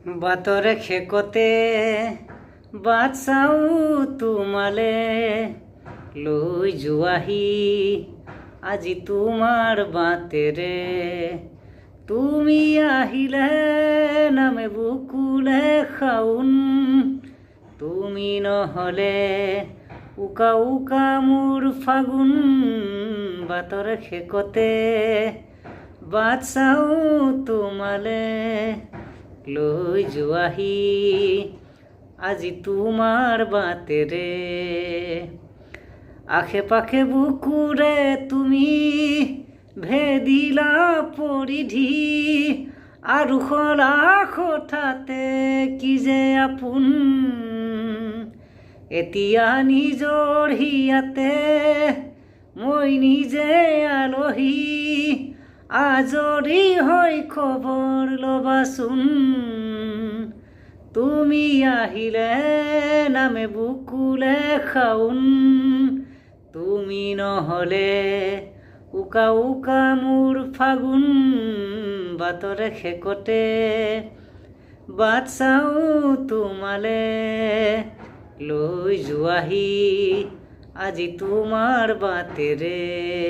বাতৰে খেকতে বাট চাও তোমালে লৈ যোৱাহি আজি তোমাৰ বাটেৰে তুমি আহিলে নামে বুকুলে খাউন তুমি নহলে উকা উকা মোৰ ফাগুন বাতৰে খেকতে বাট চাও তোমালে লৈ যোৱাহি আজি তোমাৰ বাটেৰে আশে পাশে বুকুৰে তুমি ভেদিলা পৰিধি আৰু খলা হঠাতে কি যে আপোন এতিয়া নিজৰ হিয়াতে মই নিজে আলহী আজৰি হৈ খবৰ ল'বাচোন তুমি আহিলে নামে বুকুলে খাউন তুমি নহলে উকা উকা মোৰ ফাগুন বাতৰে খেকতে বাট চাও তোমালে লৈ যোৱাহি আজি তোমাৰ বাটেৰে।